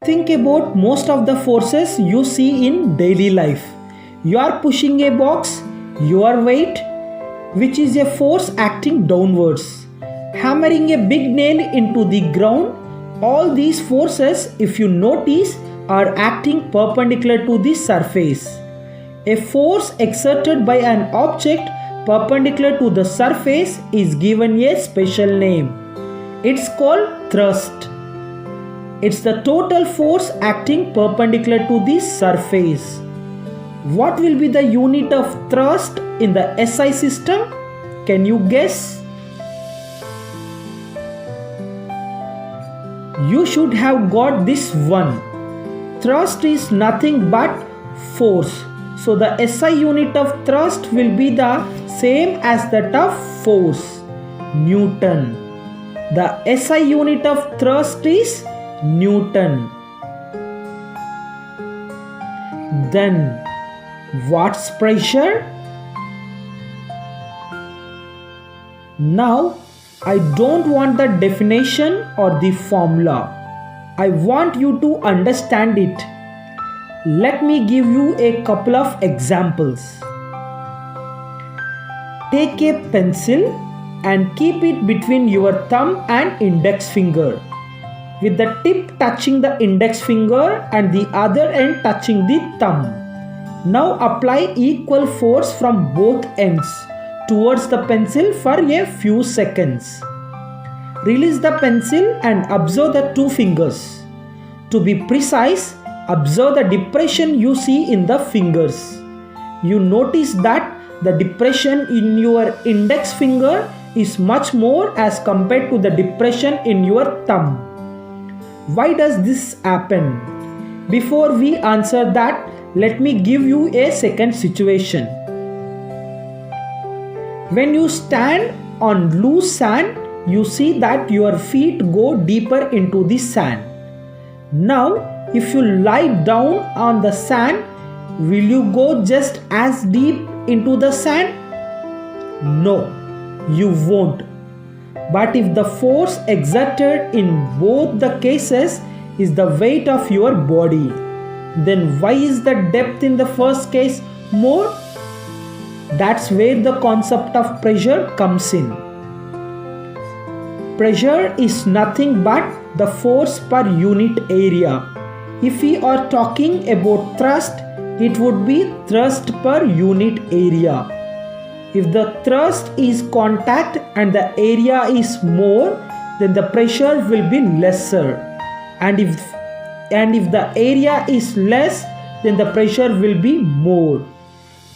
Think about most of the forces you see in daily life. You are pushing a box, your weight, which is a force acting downwards. Hammering a big nail into the ground, all these forces, if you notice, are acting perpendicular to the surface. A force exerted by an object perpendicular to the surface is given a special name. It's called thrust. It's the total force acting perpendicular to the surface. What will be the unit of thrust in the SI system? Can you guess? You should have got this one. Thrust is nothing but force. So the SI unit of thrust will be the same as that of force, Newton. The SI unit of thrust is Newton. Then what's pressure? Now I don't want the definition or the formula. I want you to understand it. Let me give you a couple of examples. Take a pencil and keep it between your thumb and index finger, with the tip touching the index finger and the other end touching the thumb. Now apply equal force from both ends towards the pencil for a few seconds. Release the pencil and observe the two fingers. To be precise, observe the depression you see in the fingers. You notice that the depression in your index finger is much more as compared to the depression in your thumb. Why does this happen? Before we answer that, let me give you a second situation. When you stand on loose sand, you see that your feet go deeper into the sand. Now, if you lie down on the sand, will you go just as deep into the sand? No, you won't. But if the force exerted in both the cases is the weight of your body, then why is the depth in the first case more? That's where the concept of pressure comes in. Pressure is nothing but the force per unit area. If we are talking about thrust, it would be thrust per unit area. If the thrust is contact and the area is more, then the pressure will be lesser. And if the area is less, then the pressure will be more.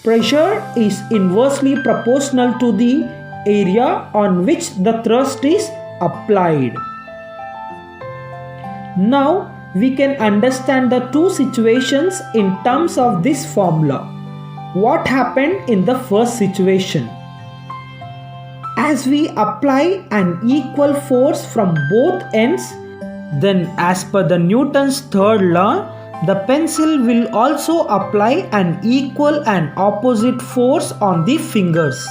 Pressure is inversely proportional to the area on which the thrust is applied. Now we can understand the two situations in terms of this formula. What happened in the first situation? As we apply an equal force from both ends, then as per the Newton's third law, the pencil will also apply an equal and opposite force on the fingers.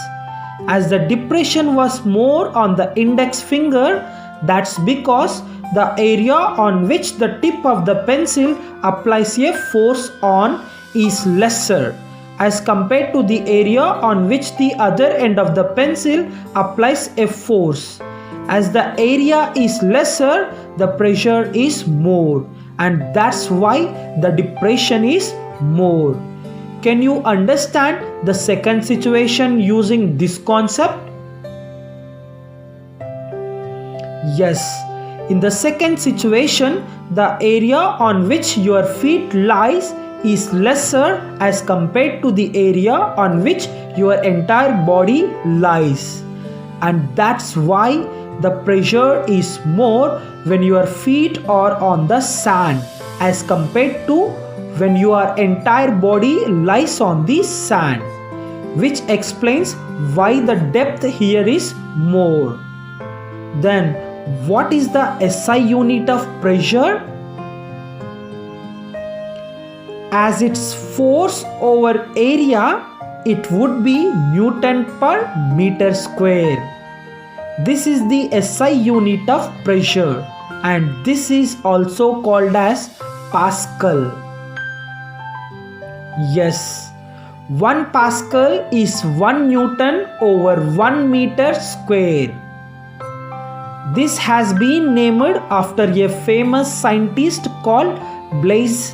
As the depression was more on the index finger, that's because the area on which the tip of the pencil applies a force on is lesser as compared to the area on which the other end of the pencil applies a force. As the area is lesser, the pressure is more, and that's why the depression is more. Can you understand the second situation using this concept? Yes. In the second situation, the area on which your feet lies is lesser as compared to the area on which your entire body lies. And that's why the pressure is more when your feet are on the sand as compared to when your entire body lies on the sand, which explains why the depth here is more. Then what is the SI unit of pressure? As its force over area, it would be Newton per meter square. This is the SI unit of pressure. and this is also called as Pascal. Yes, 1 Pascal is 1 Newton over 1 meter square. This has been named after a famous scientist called Blaise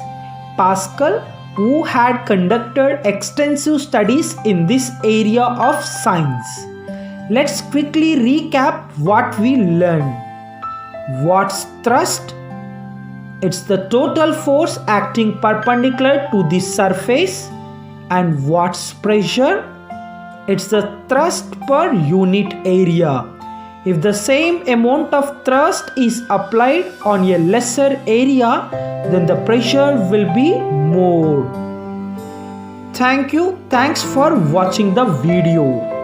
Pascal, who had conducted extensive studies in this area of science. Let's quickly recap what we learned. What's thrust? It's the total force acting perpendicular to the surface. And what's pressure? It's the thrust per unit area. If the same amount of thrust is applied on a lesser area, then the pressure will be more. Thanks for watching the video.